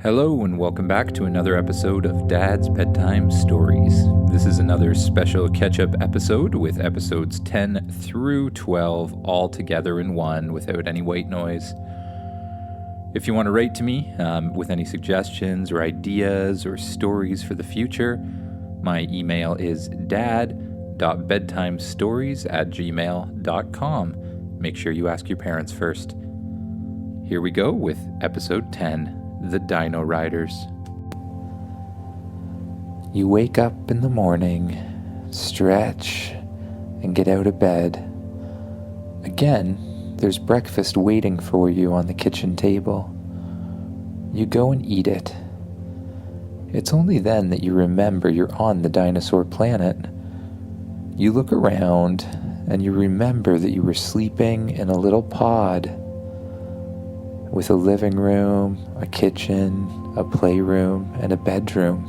Hello and welcome back to another episode of Dad's Bedtime Stories. This is another special catch-up episode with episodes 10 through 12 all together in one without any white noise. If you want to write to me with any suggestions or ideas or stories for the future, my email is dad.bedtimestories@gmail.com. Make sure you ask your parents first. Here we go with episode 10. The Dino Riders. You wake up in the morning, stretch, and get out of bed. Again, there's breakfast waiting for you on the kitchen table. You go and eat it. It's only then that you remember you're on the dinosaur planet. You look around, and you remember that you were sleeping in a little pod with a living room, a kitchen, a playroom, and a bedroom.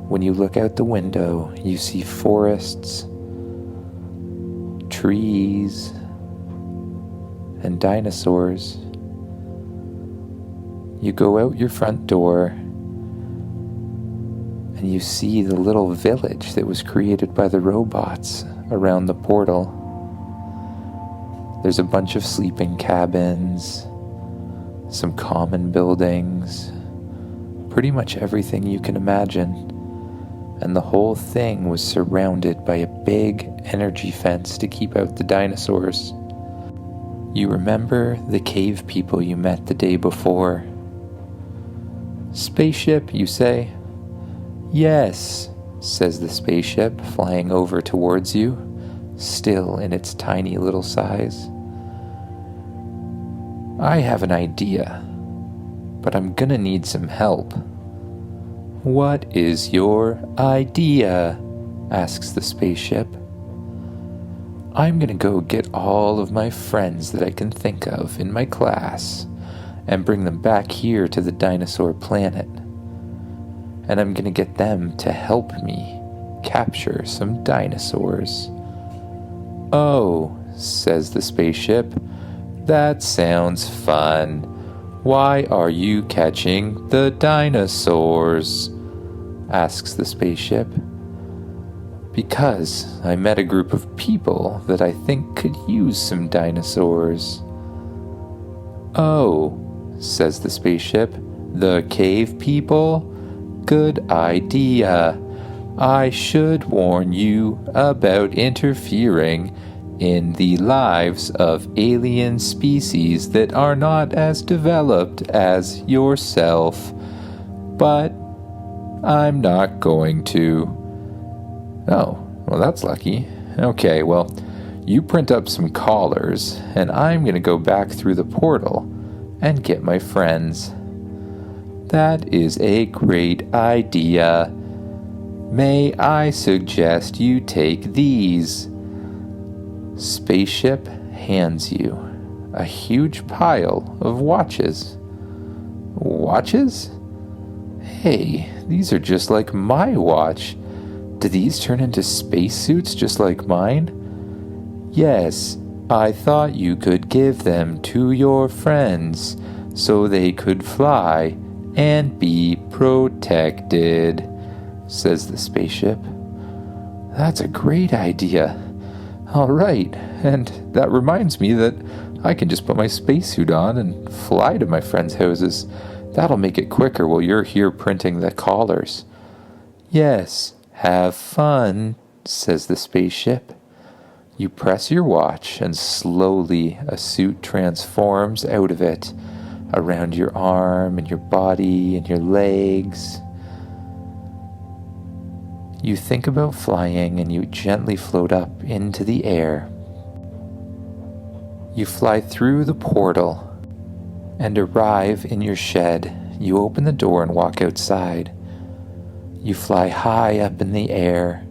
When you look out the window, you see forests, trees, and dinosaurs. You go out your front door, and you see the little village that was created by the robots around the portal. There's a bunch of sleeping cabins, some common buildings, pretty much everything you can imagine. And the whole thing was surrounded by a big energy fence to keep out the dinosaurs. You remember the cave people you met the day before. "Spaceship," you say. "Yes," says the spaceship, flying over towards you, still in its tiny little size. "I have an idea, but I'm gonna need some help." "What is your idea?" asks the spaceship. "I'm gonna go get all of my friends that I can think of in my class and bring them back here to the dinosaur planet. And I'm gonna get them to help me capture some dinosaurs." "Oh," says the spaceship, "that sounds fun. Why are you catching the dinosaurs?" asks the spaceship. "Because I met a group of people that I think could use some dinosaurs." "Oh," says the spaceship, "the cave people? Good idea. I should warn you about interfering in the lives of alien species that are not as developed as yourself. But I'm not going to." "Oh, well, that's lucky. Okay, well, you print up some collars, and I'm going to go back through the portal and get my friends." "That is a great idea. May I suggest you take these?" Spaceship hands you a huge pile of watches. "Watches? Hey, these are just like my watch. Do these turn into spacesuits just like mine?" "Yes, I thought you could give them to your friends so they could fly and be protected," says the spaceship. "That's a great idea. All right, and that reminds me that I can just put my spacesuit on and fly to my friends' houses. That'll make it quicker while you're here printing the collars." "Yes, have fun," says the spaceship. You press your watch, and slowly a suit transforms out of it, around your arm and your body and your legs. You think about flying, and you gently float up into the air. You fly through the portal and arrive in your shed. You open the door and walk outside. You fly high up in the air,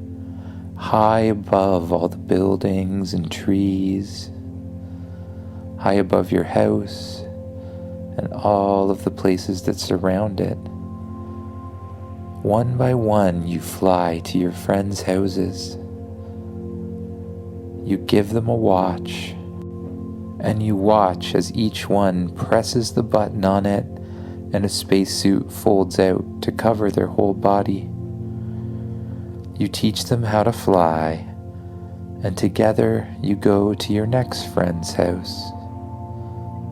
high above all the buildings and trees, high above your house and all of the places that surround it. One by one, you fly to your friends' houses. You give them a watch, and you watch as each one presses the button on it and a spacesuit folds out to cover their whole body. You teach them how to fly, and together you go to your next friend's house.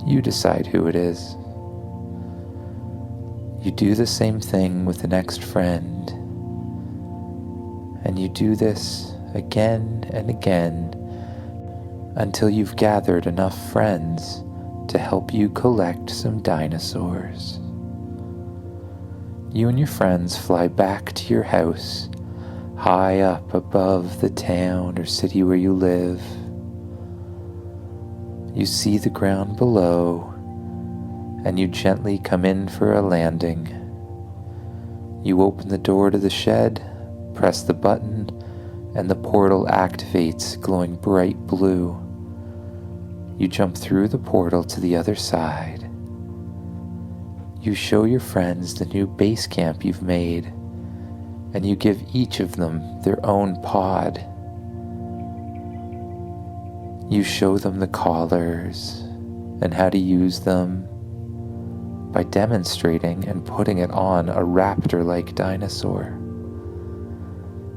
You decide who it is. You do the same thing with the next friend, and you do this again and again until you've gathered enough friends to help you collect some dinosaurs. You and your friends fly back to your house, high up above the town or city where you live. You see the ground below, and you gently come in for a landing. You open the door to the shed, press the button, and the portal activates, glowing bright blue. You jump through the portal to the other side. You show your friends the new base camp you've made, and you give each of them their own pod. You show them the collars and how to use them by demonstrating and putting it on a raptor-like dinosaur.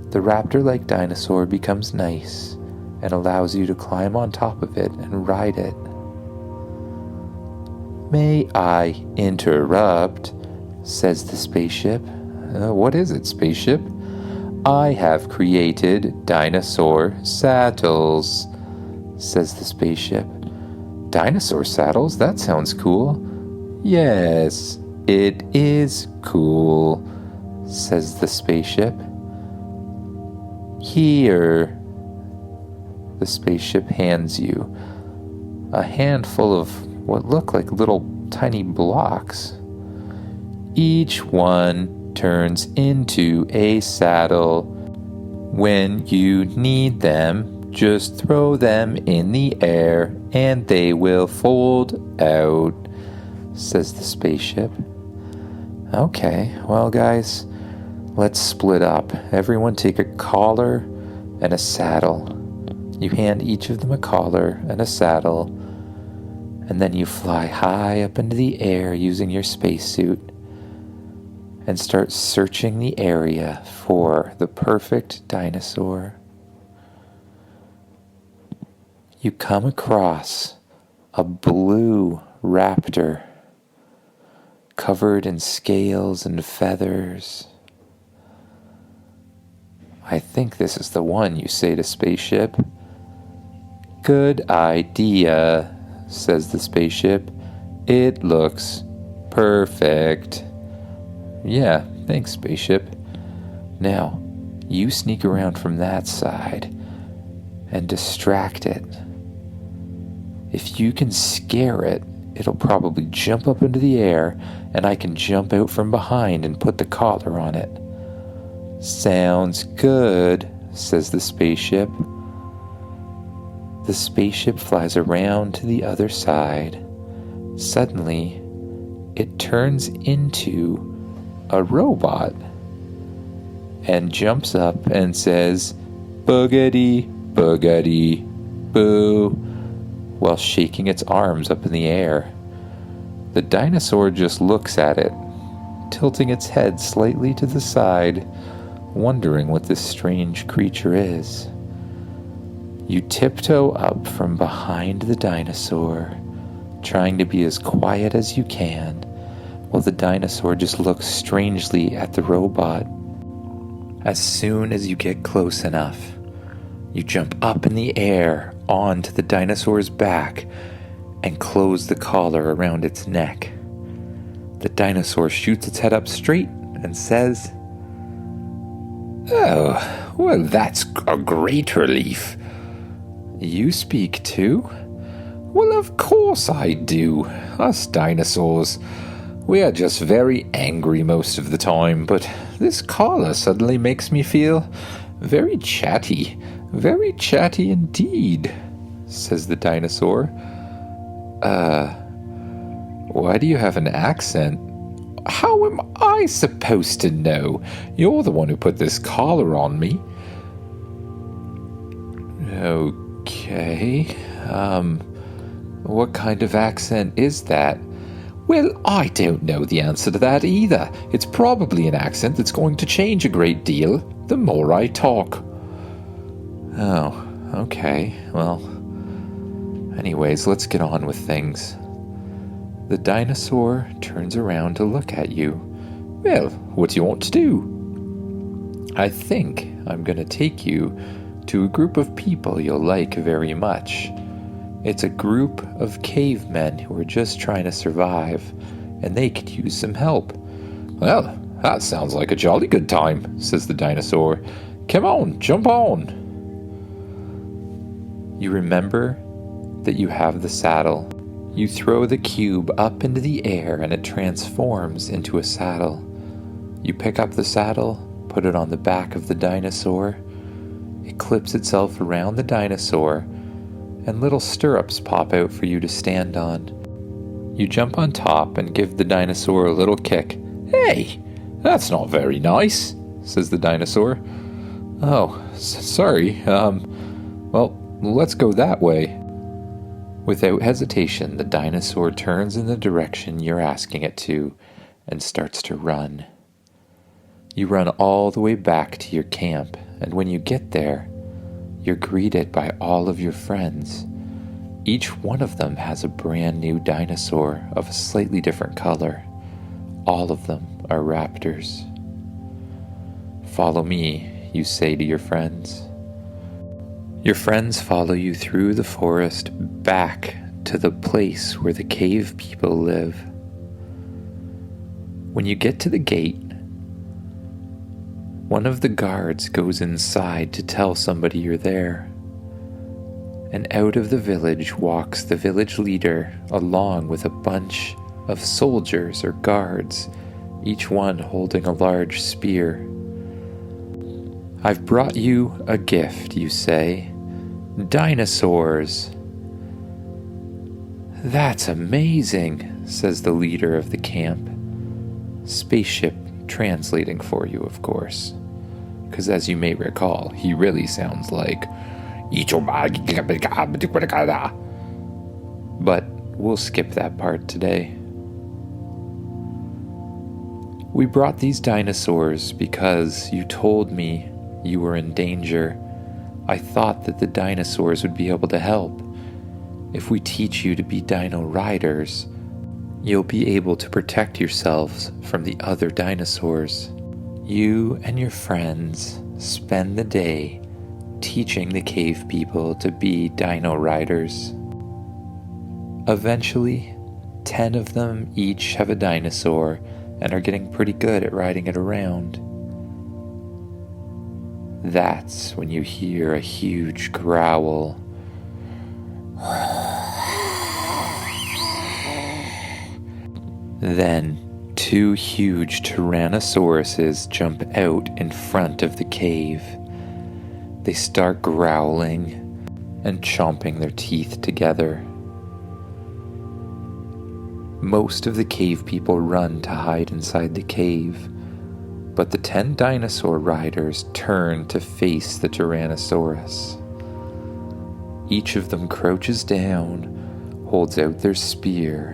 The raptor-like dinosaur becomes nice and allows you to climb on top of it and ride it. "May I interrupt?" says the spaceship. "What is it, spaceship?" "I have created dinosaur saddles," says the spaceship. "Dinosaur saddles? That sounds cool." "Yes, it is cool," says the spaceship. "Here." The spaceship hands you a handful of what look like little tiny blocks. "Each one turns into a saddle. When you need them, just throw them in the air and they will fold out," says the spaceship. "Okay, well guys, let's split up. Everyone take a collar and a saddle." You hand each of them a collar and a saddle, and then you fly high up into the air using your spacesuit and start searching the area for the perfect dinosaur. You come across a blue raptor covered in scales and feathers. "I think this is the one," you say to spaceship. "Good idea," says the spaceship. "It looks perfect." "Yeah, thanks, spaceship." Now, you sneak around from that side and distract it. If you can scare it, it'll probably jump up into the air, and I can jump out from behind and put the collar on it. "Sounds good," says the spaceship. The spaceship flies around to the other side. Suddenly, it turns into a robot and jumps up and says, "Boogity, boogity, boo," while shaking its arms up in the air. The dinosaur just looks at it, tilting its head slightly to the side, wondering what this strange creature is. You tiptoe up from behind the dinosaur, trying to be as quiet as you can, while the dinosaur just looks strangely at the robot. As soon as you get close enough, you jump up in the air onto the dinosaur's back and close the collar around its neck. The dinosaur shoots its head up straight and says, "Oh, well, that's a great relief." "You speak too?" "Well, of course I do. Us dinosaurs, we are just very angry most of the time, but this collar suddenly makes me feel very chatty indeed," says the dinosaur. Why do you have an accent?" "How am I supposed to know? You're the one who put this collar on me." "Okay, what kind of accent is that?" Well, I don't know the answer to that either. It's probably an accent that's going to change a great deal the more I talk. Oh, okay. Well, anyways, let's get on with things. The dinosaur turns around to look at you. Well, what do you want to do? I think I'm going to take you to a group of people you'll like very much. It's a group of cavemen who are just trying to survive, and they could use some help. Well, that sounds like a jolly good time, says the dinosaur. Come on, jump on. You remember that you have the saddle. You throw the cube up into the air and it transforms into a saddle. You pick up the saddle, put it on the back of the dinosaur. It clips itself around the dinosaur, and little stirrups pop out for you to stand on. You jump on top and give the dinosaur a little kick. Hey, that's not very nice, says the dinosaur. Oh, sorry. Well, let's go that way. Without hesitation, the dinosaur turns in the direction you're asking it to and starts to run. You run all the way back to your camp, and when you get there, you're greeted by all of your friends. Each one of them has a brand new dinosaur of a slightly different color. All of them are raptors. Follow me, you say to your friends. Your friends follow you through the forest back to the place where the cave people live. When you get to the gate, one of the guards goes inside to tell somebody you're there. And out of the village walks the village leader along with a bunch of soldiers or guards, each one holding a large spear. I've brought you a gift, you say. Dinosaurs. That's amazing, says the leader of the camp. Spaceship translating for you, of course. Because as you may recall, he really sounds like... But we'll skip that part today. We brought these dinosaurs because you told me you were in danger. I thought that the dinosaurs would be able to help. If we teach you to be dino riders, you'll be able to protect yourselves from the other dinosaurs. You and your friends spend the day teaching the cave people to be dino riders. Eventually, 10 of them each have a dinosaur and are getting pretty good at riding it around. That's when you hear a huge growl. Then, 2 huge tyrannosauruses jump out in front of the cave. They start growling and chomping their teeth together. Most of the cave people run to hide inside the cave, but the 10 dinosaur riders turn to face the Tyrannosaurus. Each of them crouches down, holds out their spear,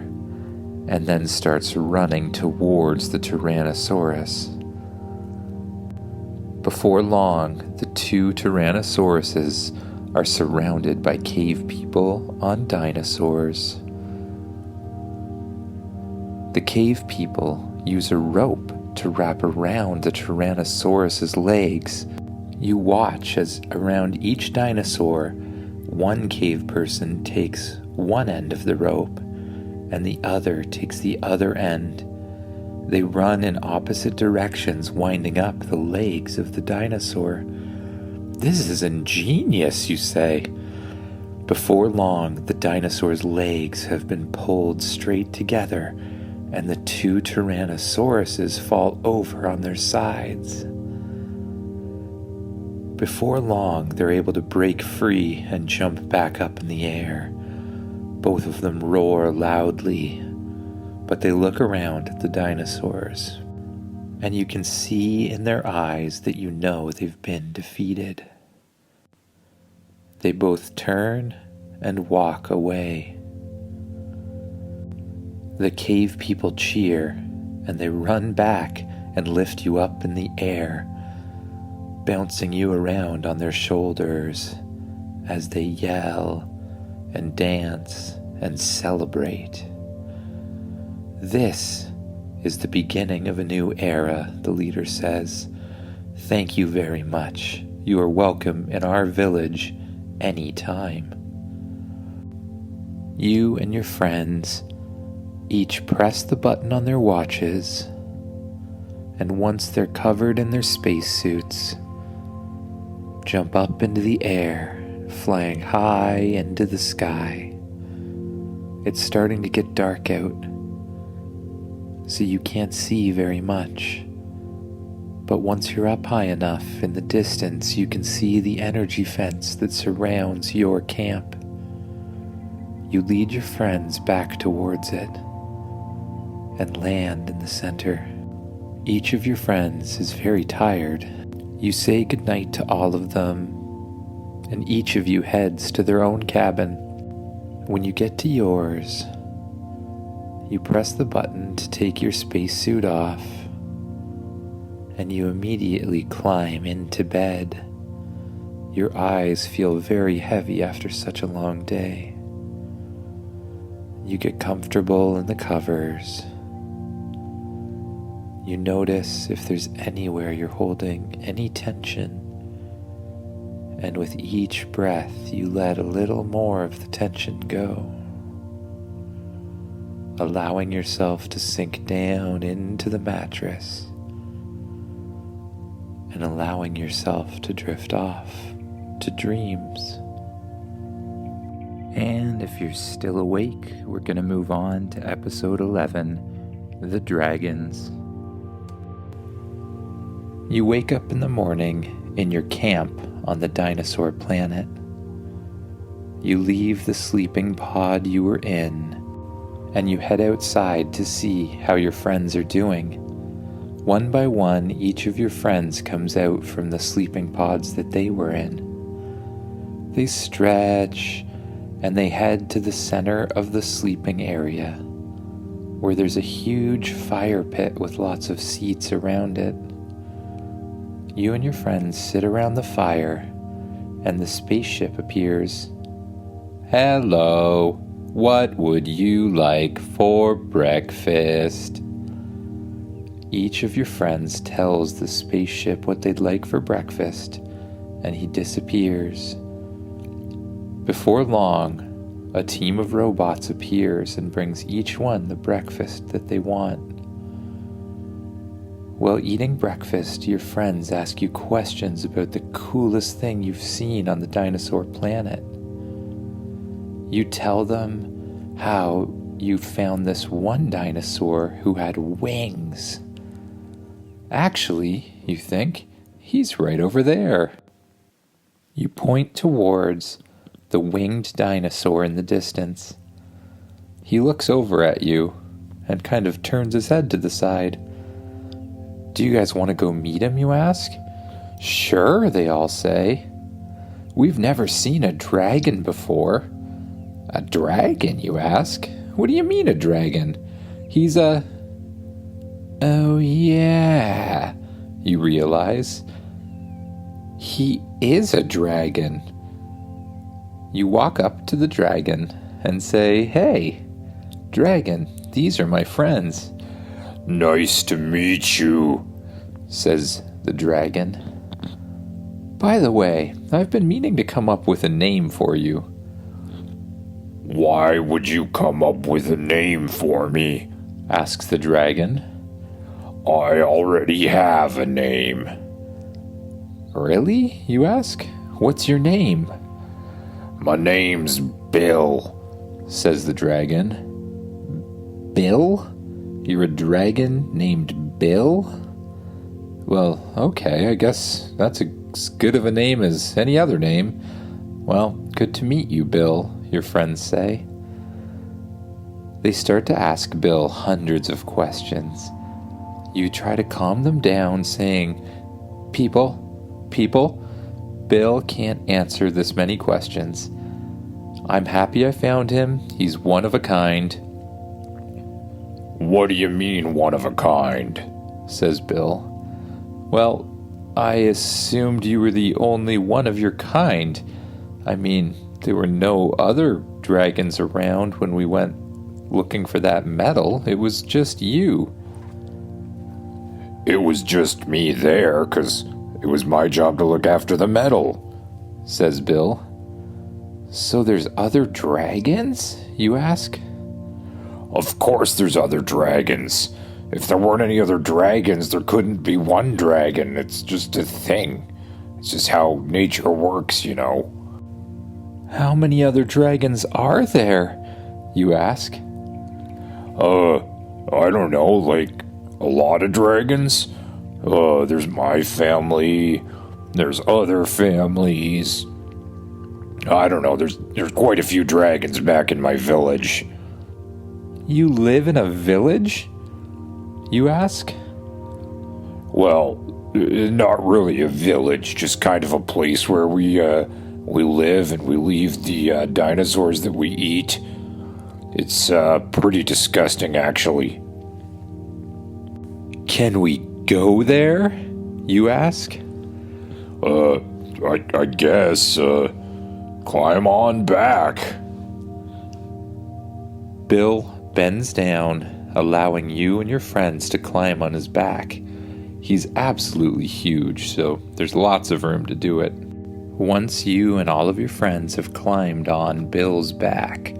and then starts running towards the Tyrannosaurus. Before long, the 2 Tyrannosauruses are surrounded by cave people on dinosaurs. The cave people use a rope to wrap around the Tyrannosaurus's legs. You watch as around each dinosaur, one cave person takes one end of the rope and the other takes the other end. They run in opposite directions, winding up the legs of the dinosaur. This is ingenious, you say. Before long, the dinosaur's legs have been pulled straight together, and the 2 Tyrannosauruses fall over on their sides. Before long, they're able to break free and jump back up in the air. Both of them roar loudly, but they look around at the dinosaurs, and you can see in their eyes that you know they've been defeated. They both turn and walk away. The cave people cheer, and they run back and lift you up in the air, bouncing you around on their shoulders as they yell and dance and celebrate. This is the beginning of a new era, the leader says. Thank you very much. You are welcome in our village any time. You and your friends each press the button on their watches, and once they're covered in their spacesuits, jump up into the air, flying high into the sky. It's starting to get dark out, so you can't see very much. But once you're up high enough in the distance, you can see the energy fence that surrounds your camp. You lead your friends back towards it and land in the center. Each of your friends is very tired. You say goodnight to all of them, and each of you heads to their own cabin. When you get to yours, you press the button to take your spacesuit off, and you immediately climb into bed. Your eyes feel very heavy after such a long day. You get comfortable in the covers. You notice if there's anywhere you're holding any tension, and with each breath you let a little more of the tension go, allowing yourself to sink down into the mattress and allowing yourself to drift off to dreams. And if you're still awake, we're going to move on to episode 11, The Dragons. You wake up in the morning in your camp on the dinosaur planet. You leave the sleeping pod you were in, and you head outside to see how your friends are doing. One by one, each of your friends comes out from the sleeping pods that they were in. They stretch, and they head to the center of the sleeping area, where there's a huge fire pit with lots of seats around it. You and your friends sit around the fire, and the spaceship appears. Hello, what would you like for breakfast? Each of your friends tells the spaceship what they'd like for breakfast, and he disappears. Before long, a team of robots appears and brings each one the breakfast that they want. While eating breakfast, your friends ask you questions about the coolest thing you've seen on the dinosaur planet. You tell them how you found this one dinosaur who had wings. Actually, you think, he's right over there. You point towards the winged dinosaur in the distance. He looks over at you and kind of turns his head to the side. Do you guys want to go meet him, you ask? Sure, they all say. We've never seen a dragon before. A dragon, you ask? What do you mean a dragon? He's a... Oh yeah, you realize. He is a dragon. You walk up to the dragon and say, Hey, dragon, these are my friends. Nice to meet you, says the dragon. By the way, I've been meaning to come up with a name for you. Why would you come up with a name for me? Asks the dragon. I already have a name. Really? You ask. What's your name? My name's Bill, says the dragon. Bill? You're a dragon named Bill? Well, okay, I guess that's as good of a name as any other name. Well, good to meet you, Bill, your friends say. They start to ask Bill hundreds of questions. You try to calm them down, saying, People, Bill can't answer this many questions. I'm happy I found him. He's one of a kind. What do you mean, one of a kind? Says Bill. Well, I assumed you were the only one of your kind. I mean, there were no other dragons around when we went looking for that medal. It was just you. It was just me there, 'cause it was my job to look after the medal, says Bill. So there's other dragons, you ask? Of course there's other dragons. If there weren't any other dragons, there couldn't be one dragon. It's just a thing. It's just how nature works, you know. How many other dragons are there, you ask? I don't know, like a lot of dragons. There's my family, there's other families. I don't know, there's quite a few dragons back in my village. You live in a village? You ask? Well, not really a village, just kind of a place where we live and we leave the dinosaurs that we eat. It's pretty disgusting, actually. Can we go there? You ask? I guess, climb on back. Bill bends down, allowing you and your friends to climb on his back. He's absolutely huge, so there's lots of room to do it. Once you and all of your friends have climbed on Bill's back,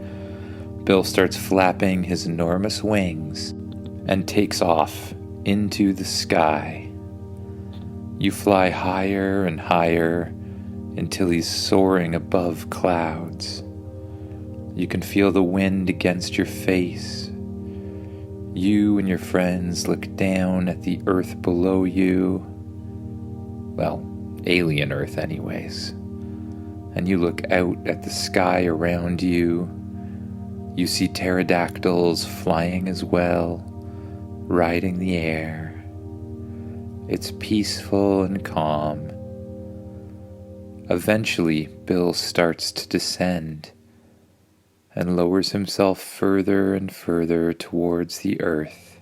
Bill starts flapping his enormous wings and takes off into the sky. You fly higher and higher until he's soaring above clouds. You can feel the wind against your face. You and your friends look down at the earth below you. Well, alien earth anyways. And you look out at the sky around you. You see pterodactyls flying as well, riding the air. It's peaceful and calm. Eventually, Bill starts to descend and lowers himself further and further towards the earth.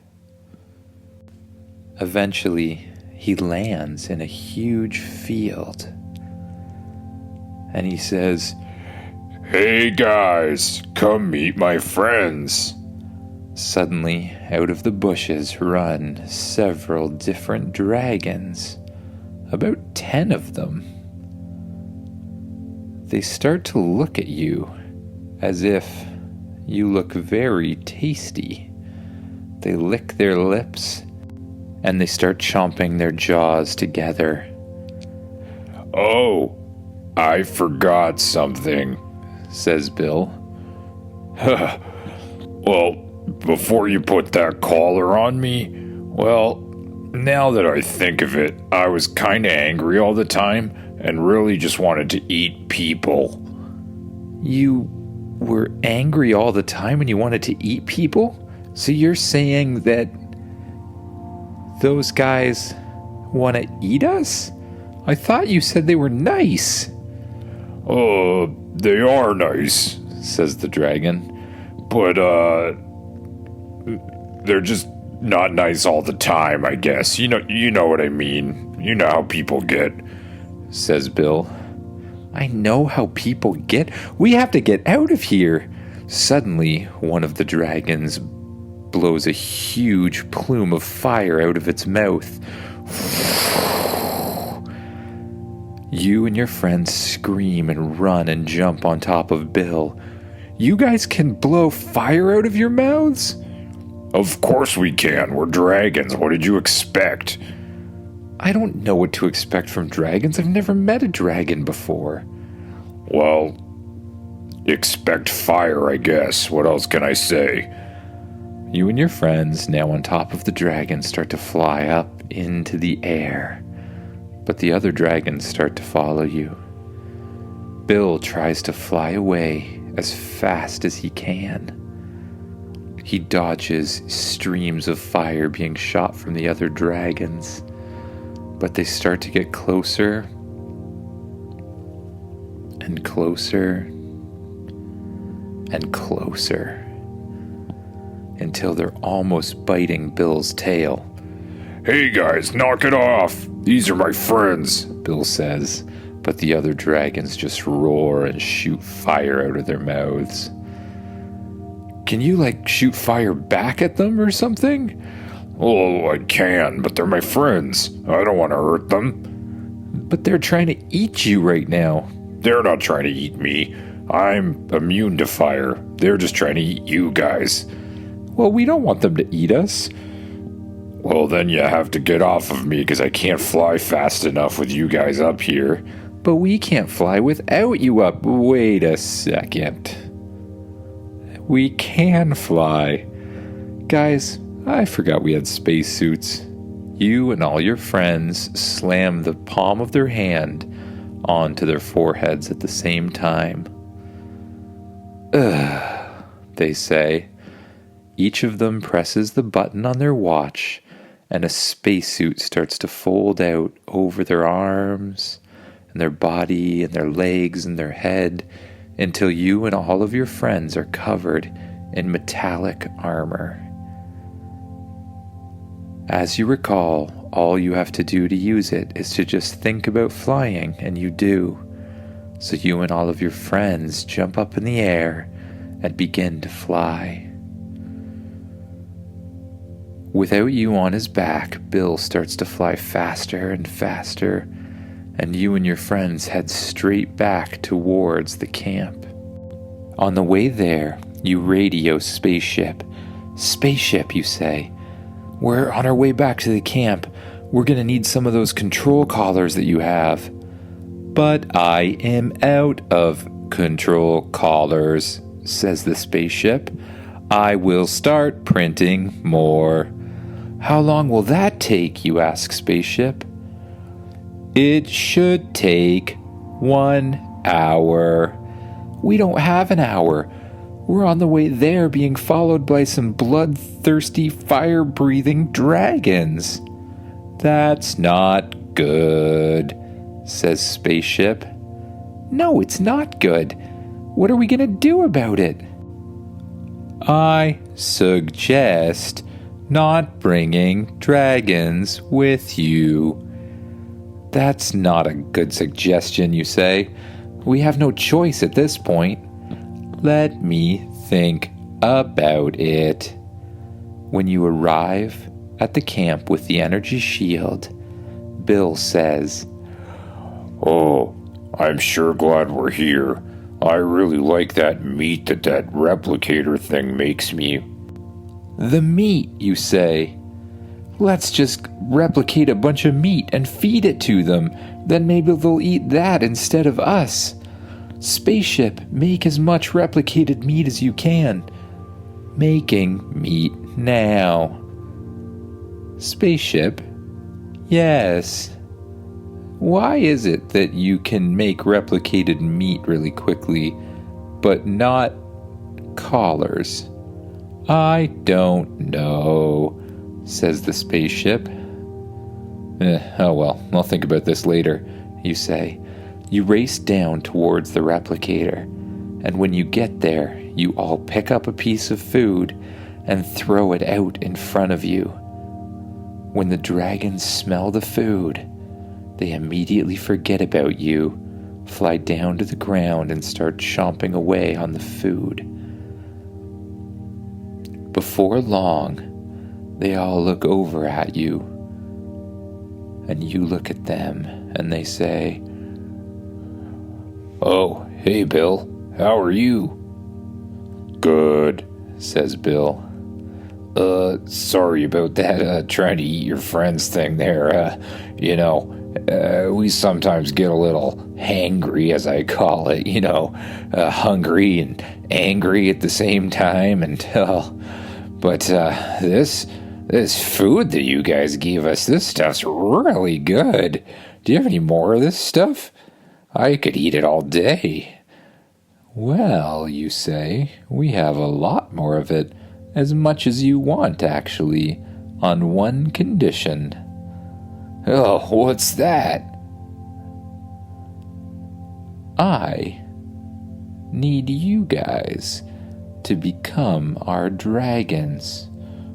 Eventually, he lands in a huge field. And he says, "Hey guys, come meet my friends." Suddenly, out of the bushes run several different dragons, about 10 of them. They start to look at you as if you look very tasty. They lick their lips and they start chomping their jaws together. "Oh, I forgot something," says Bill. Well, before you put that collar on me, well, now that I think of it, I was kinda angry all the time and really just wanted to eat people. You were angry all the time and you wanted to eat people? So you're saying that those guys want to eat us? I thought you said they were nice. They are nice, says the dragon. But, they're just not nice all the time, I guess. You know what I mean. You know how people get, says Bill. I know how people get. We have to get out of here. Suddenly, one of the dragons blows a huge plume of fire out of its mouth. You and your friends scream and run and jump on top of Bill. You guys can blow fire out of your mouths? Of course we can. We're dragons. What did you expect? I don't know what to expect from dragons. I've never met a dragon before. Well, expect fire, I guess. What else can I say? You and your friends, now on top of the dragon, start to fly up into the air. But the other dragons start to follow you. Bill tries to fly away as fast as he can. He dodges streams of fire being shot from the other dragons. But they start to get closer and closer and closer. until they're almost biting Bill's tail. Hey guys, knock it off! These are my friends, Bill says, but the other dragons just roar and shoot fire out of their mouths. Can you, shoot fire back at them or something? Oh, I can, but they're my friends. I don't want to hurt them. But they're trying to eat you right now. They're not trying to eat me. I'm immune to fire. They're just trying to eat you guys. Well, we don't want them to eat us. Well, then you have to get off of me because I can't fly fast enough with you guys up here. But we can't fly without you up. Wait a second. We can fly. Guys, I forgot we had spacesuits. You and all your friends slam the palm of their hand onto their foreheads at the same time. Ugh, they say. Each of them presses the button on their watch, and a spacesuit starts to fold out over their arms, and their body, and their legs, and their head, until you and all of your friends are covered in metallic armor. As you recall, all you have to do to use it is to just think about flying, and you do. So you and all of your friends jump up in the air and begin to fly. Without you on his back, Bill starts to fly faster and faster, and you and your friends head straight back towards the camp. On the way there, you radio Spaceship. Spaceship, you say. We're on our way back to the camp. We're gonna need some of those control collars that you have. But I am out of control collars, says the spaceship. I will start printing more. How long will that take, you ask Spaceship. It should take 1 hour. We don't have an hour. We're on the way there being followed by some bloodthirsty, fire-breathing dragons. That's not good, says Spaceship. No, it's not good. What are we going to do about it? I suggest not bringing dragons with you. That's not a good suggestion, you say. We have no choice at this point. Let me think about it. When you arrive at the camp with the energy shield, Bill says, Oh, I'm sure glad we're here. I really like that meat that replicator thing makes me. The meat, you say. Let's just replicate a bunch of meat and feed it to them. Then maybe they'll eat that instead of us. Spaceship, make as much replicated meat as you can. Making meat now. Spaceship, yes. Why is it that you can make replicated meat really quickly, but not collars? I don't know, says the spaceship. Oh well, I'll think about this later, you say. You race down towards the replicator, and when you get there, you all pick up a piece of food and throw it out in front of you. When the dragons smell the food, they immediately forget about you, fly down to the ground, and start chomping away on the food. Before long, they all look over at you, and you look at them, and they say, Oh, hey Bill, how are you? Good, says Bill. Sorry about that, trying to eat your friends thing there. We sometimes get a little hangry, as I call it, hungry and angry at the same time, but this food that you guys gave us, this stuff's really good. Do you have any more of this stuff? I could eat it all day. Well, you say, we have a lot more of it, as much as you want, actually, on one condition. Oh, what's that? I need you guys to become our dragons.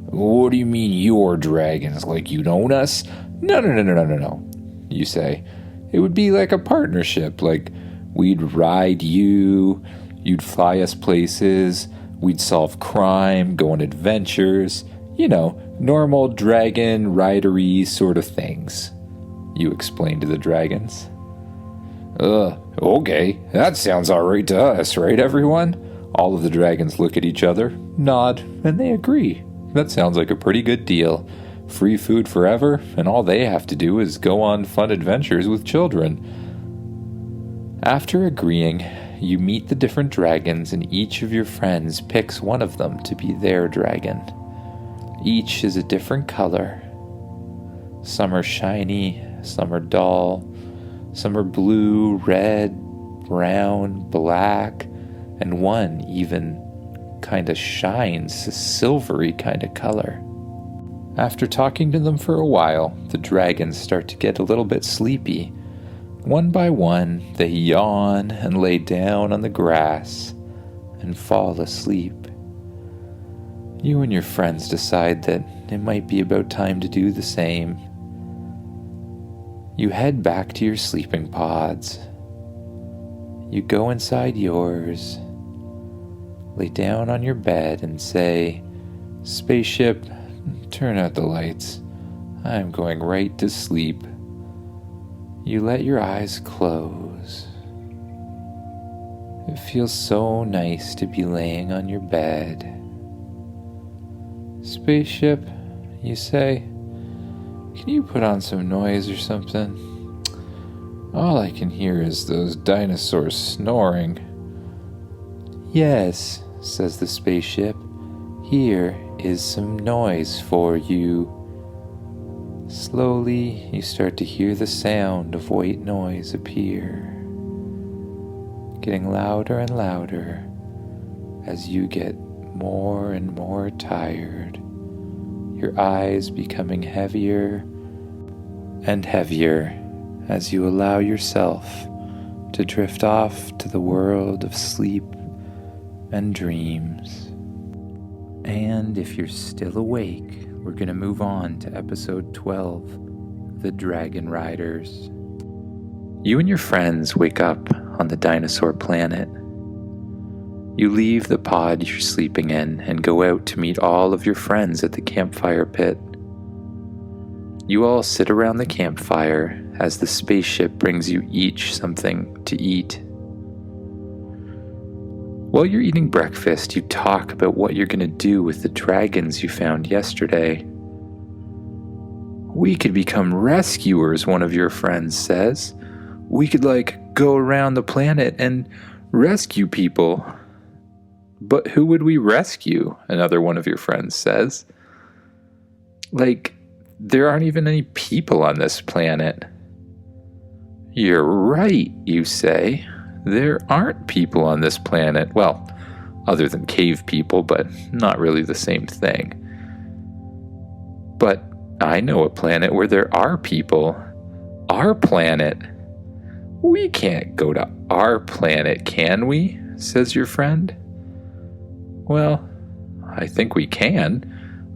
What do you mean your dragons? Like you own us? No, you say. It would be like a partnership, like we'd ride you, you'd fly us places, we'd solve crime, go on adventures, normal dragon ridery sort of things, you explain to the dragons. Okay, that sounds alright to us, right everyone? All of the dragons look at each other, nod, and they agree. That sounds like a pretty good deal. Free food forever, and all they have to do is go on fun adventures with children. After agreeing, you meet the different dragons, and each of your friends picks one of them to be their dragon. Each is a different color. Some are shiny, some are dull, some are blue, red, brown, black, and one even kind of shines a silvery kind of color. After talking to them for a while, the dragons start to get a little bit sleepy. One by one, they yawn and lay down on the grass and fall asleep. You and your friends decide that it might be about time to do the same. You head back to your sleeping pods. You go inside yours, lay down on your bed and say, "Spaceship, turn out the lights. I'm going right to sleep." You let your eyes close. It feels so nice to be laying on your bed. "Spaceship," you say, "can you put on some noise or something? All I can hear is those dinosaurs snoring." "Yes," says the spaceship, "here is some noise for you." Slowly, you start to hear the sound of white noise appear, getting louder and louder as you get more and more tired, your eyes becoming heavier and heavier as you allow yourself to drift off to the world of sleep and dreams. And if you're still awake, we're going to move on to episode 12, The Dragon Riders. You and your friends wake up on the dinosaur planet. You leave the pod you're sleeping in and go out to meet all of your friends at the campfire pit. You all sit around the campfire as the spaceship brings you each something to eat. While you're eating breakfast, you talk about what you're going to do with the dragons you found yesterday. "We could become rescuers," one of your friends says. "We could, go around the planet and rescue people." "But who would we rescue?" another one of your friends says. There aren't even any people on this planet." "You're right," you say. "There aren't people on this planet. Well, other than cave people, but not really the same thing. But I know a planet where there are people. Our planet." "We can't go to our planet, can we?" says your friend. "Well, I think we can.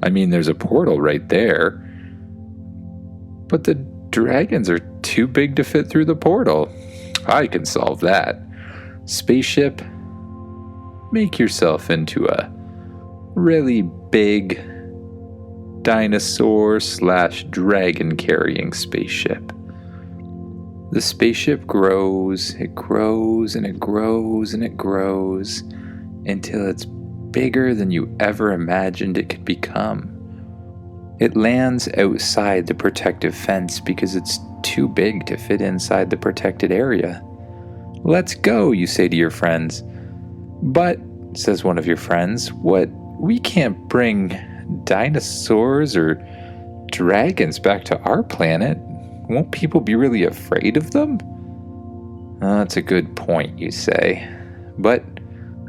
I mean, there's a portal right there. But the dragons are too big to fit through the portal. I can solve that. Spaceship, make yourself into a really big dinosaur/dragon carrying spaceship." The spaceship grows, it grows, and it grows, and it grows until it's bigger than you ever imagined it could become. It lands outside the protective fence because it's too big to fit inside the protected area. "Let's go," you say to your friends. "But," says one of your friends, we can't bring dinosaurs or dragons back to our planet. Won't people be really afraid of them?" "That's a good point," you say. "But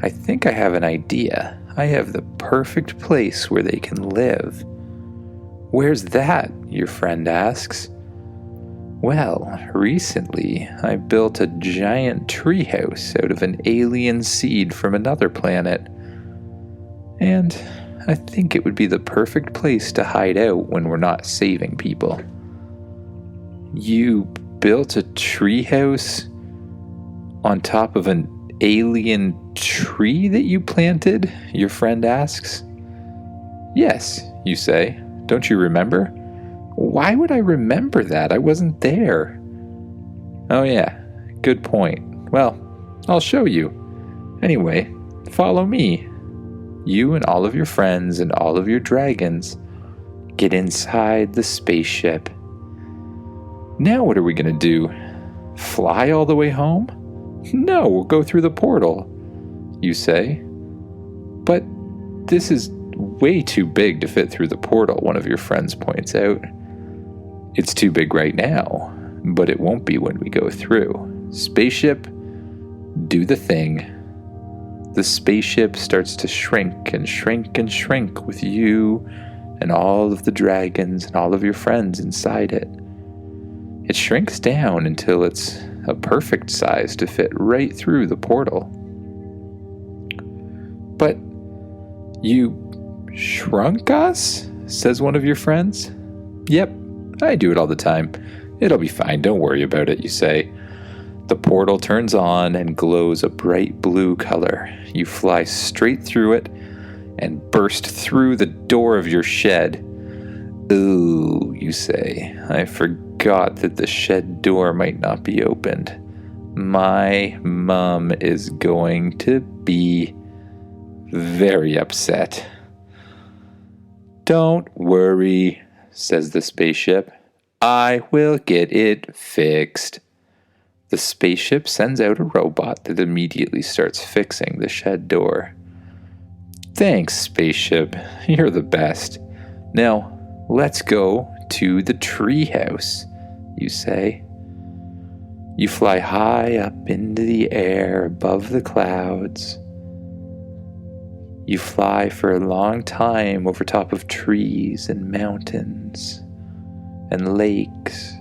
I think I have an idea. I have the perfect place where they can live." "Where's that?" your friend asks. "Well, recently I built a giant treehouse out of an alien seed from another planet. And I think it would be the perfect place to hide out when we're not saving people. You built a treehouse on top of an alien tree that you planted? Your friend asks. Yes, you say. Don't you remember? Why would I remember that? I wasn't there. Oh yeah, good point. Well, I'll show you. Anyway, follow me. You and all of your friends and all of your dragons get inside the spaceship. Now what are we going to do? Fly all the way home? No, we'll go through the portal, you say. But this is way too big to fit through the portal, one of your friends points out. It's too big right now, but it won't be when we go through. Spaceship, do the thing. The spaceship starts to shrink and shrink and shrink with you and all of the dragons and all of your friends inside it. It shrinks down until it's a perfect size to fit right through the portal. But you shrunk us? Says one of your friends. Yep, I do it all the time. It'll be fine, don't worry about it, you say. The portal turns on and glows a bright blue color. You fly straight through it and burst through the door of your shed. Ooh, you say. I forgot that the shed door might not be opened. My mom is going to be very upset. Don't worry, says the spaceship. I will get it fixed. The spaceship sends out a robot that immediately starts fixing the shed door. Thanks, spaceship. You're the best. Now, let's go to the treehouse, you say. You fly high up into the air above the clouds. You fly for a long time over top of trees and mountains and lakes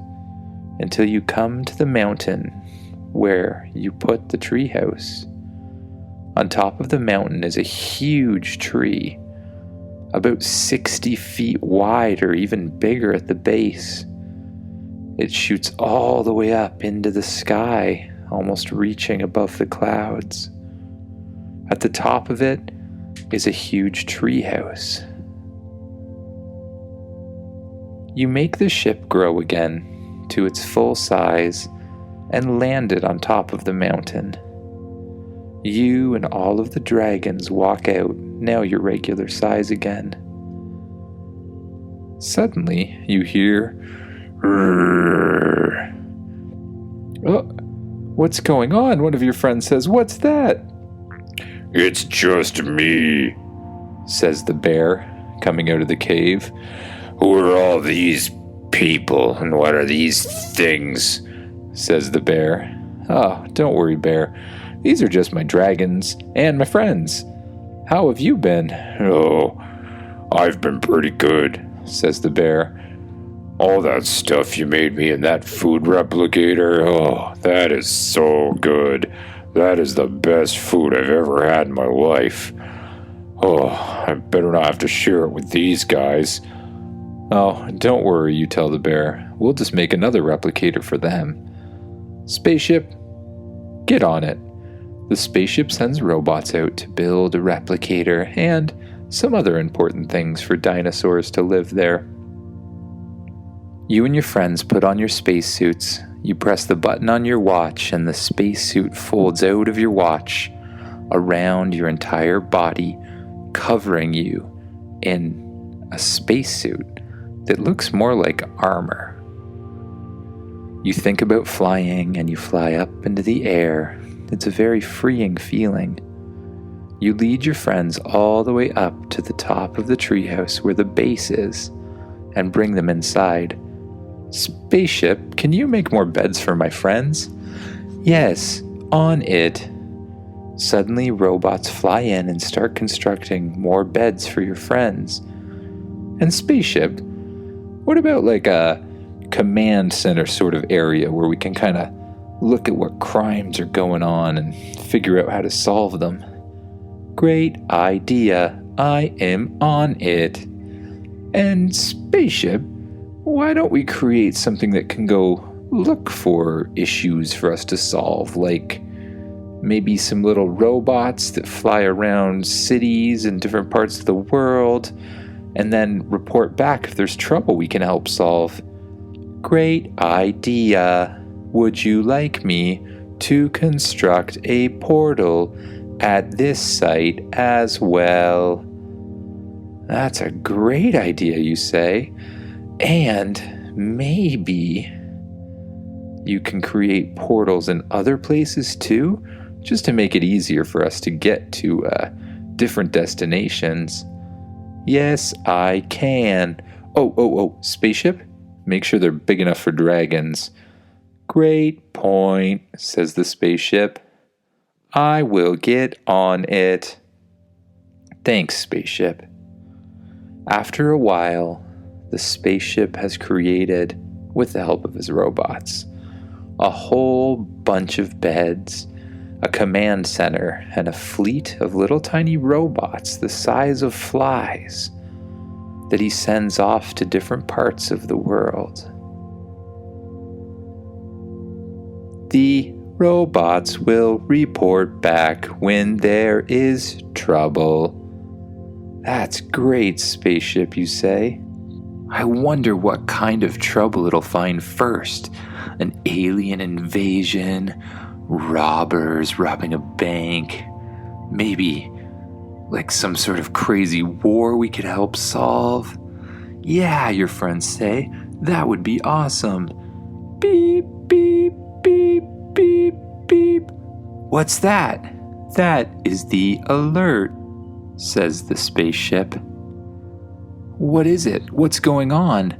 until you come to the mountain where you put the treehouse. On top of the mountain is a huge tree, about 60 feet wide or even bigger at the base. It shoots all the way up into the sky, almost reaching above the clouds. At the top of it is a huge treehouse. You make the ship grow again to its full size and land it on top of the mountain. You and all of the dragons walk out, now your regular size again. Suddenly, you hear, "Rrrr." Oh, what's going on? One of your friends says, "What's that?" It's just me, says the bear, coming out of the cave. Who are all these people, and what are these things? Says the bear. Oh, don't worry, bear. These are just my dragons and my friends. How have you been? Oh, I've been pretty good, says the bear. All that stuff you made me in that food replicator, oh, that is so good. That is the best food I've ever had in my life. Oh, I better not have to share it with these guys. Oh, don't worry, you tell the bear. We'll just make another replicator for them. Spaceship, get on it. The spaceship sends robots out to build a replicator and some other important things for dinosaurs to live there. You and your friends put on your spacesuits. You press the button on your watch and the spacesuit folds out of your watch around your entire body, covering you in a spacesuit that looks more like armor. You think about flying and you fly up into the air. It's a very freeing feeling. You lead your friends all the way up to the top of the treehouse where the base is and bring them inside. Spaceship, can you make more beds for my friends? Yes, on it. Suddenly, robots fly in and start constructing more beds for your friends. And Spaceship, what about like a command center sort of area where we can kind of look at what crimes are going on and figure out how to solve them? Great idea. I am on it. And Spaceship, why don't we create something that can go look for issues for us to solve, like maybe some little robots that fly around cities in different parts of the world, and then report back if there's trouble we can help solve. Great idea. Would you like me to construct a portal at this site as well? That's a great idea, you say. And maybe you can create portals in other places too, just to make it easier for us to get to different destinations. Yes, I can. Oh, Spaceship? Make sure they're big enough for dragons. Great point, says the spaceship. I will get on it. Thanks, Spaceship. After a while, the spaceship has created, with the help of his robots, a whole bunch of beds, a command center, and a fleet of little tiny robots the size of flies that he sends off to different parts of the world. The robots will report back when there is trouble. That's great, Spaceship, you say. I wonder what kind of trouble it'll find first. An alien invasion, robbers robbing a bank, maybe like some sort of crazy war we could help solve. Yeah, your friends say, that would be awesome. Beep, beep, beep, beep, beep. What's that? That is the alert, says the spaceship. What is it? What's going on?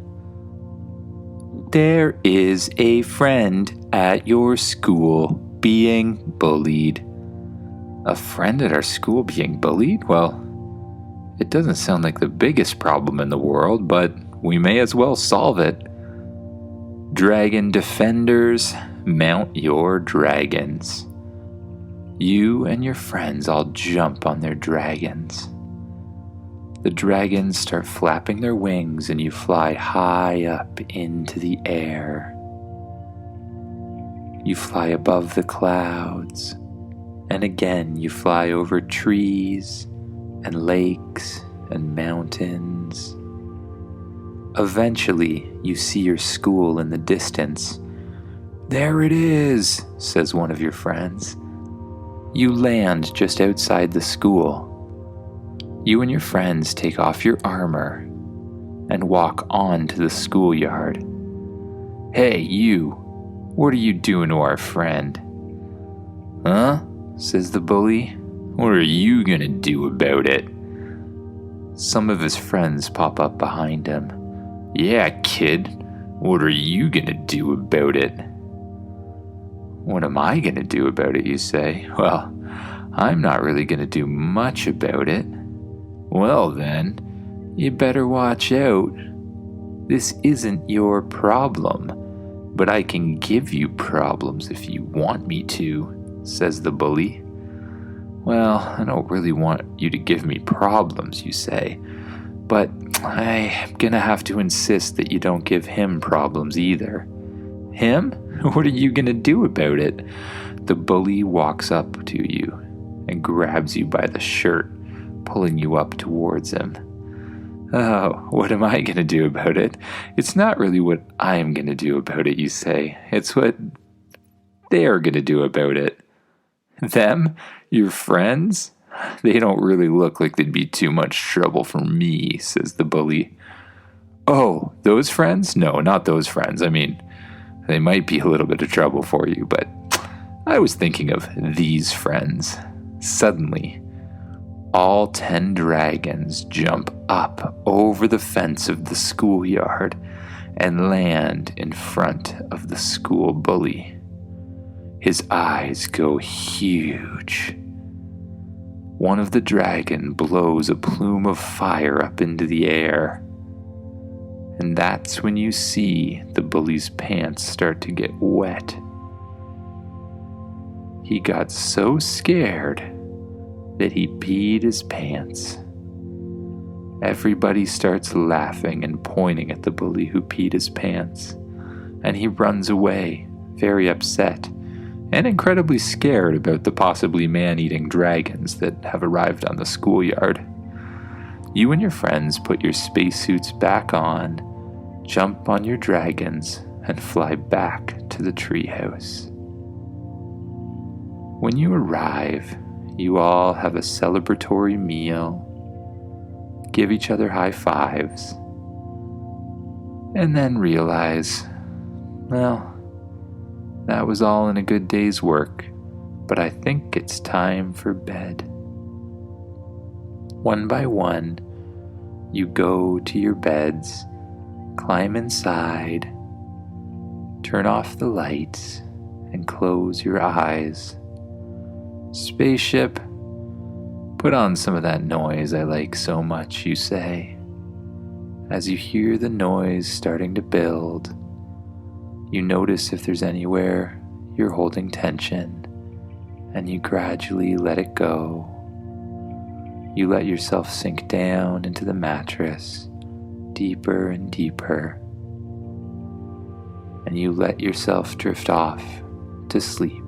There is a friend at your school being bullied. A friend at our school being bullied? Well, it doesn't sound like the biggest problem in the world, but we may as well solve it. Dragon defenders, mount your dragons. You and your friends all jump on their dragons. The dragons start flapping their wings and you fly high up into the air. You fly above the clouds, and again you fly over trees and lakes and mountains. Eventually, you see your school in the distance. There it is, says one of your friends. You land just outside the school. You and your friends take off your armor and walk on to the schoolyard. Hey, you, what are you doing to our friend? Huh? Says the bully. What are you gonna do about it? Some of his friends pop up behind him. Yeah, kid, what are you gonna do about it? What am I gonna do about it, you say? Well, I'm not really gonna do much about it. Well then, you better watch out. This isn't your problem, but I can give you problems if you want me to, says the bully. Well, I don't really want you to give me problems, you say, but I'm gonna have to insist that you don't give him problems either. Him? What are you gonna do about it? The bully walks up to you and grabs you by the shirt, pulling you up towards him. Oh, what am I gonna do about it? It's not really what I'm gonna do about it, you say. It's what they're gonna do about it. Them? Your friends? They don't really look like they'd be too much trouble for me, says the bully. Oh, those friends? No, not those friends. I mean, they might be a little bit of trouble for you, but I was thinking of these friends. Suddenly, all 10 dragons jump up over the fence of the schoolyard and land in front of the school bully. His eyes go huge. One of the dragon blows a plume of fire up into the air. And that's when you see the bully's pants start to get wet. He got so scared that he peed his pants. Everybody starts laughing and pointing at the bully who peed his pants, and he runs away, very upset and incredibly scared about the possibly man-eating dragons that have arrived on the schoolyard. You and your friends put your spacesuits back on, jump on your dragons, and fly back to the treehouse. When you arrive, you all have a celebratory meal, give each other high fives, and then realize, well, that was all in a good day's work, but I think it's time for bed. One by one, you go to your beds, climb inside, turn off the lights, and close your eyes. Spaceship, put on some of that noise I like so much, you say. As you hear the noise starting to build, you notice if there's anywhere you're holding tension, and you gradually let it go. You let yourself sink down into the mattress, deeper and deeper, and you let yourself drift off to sleep.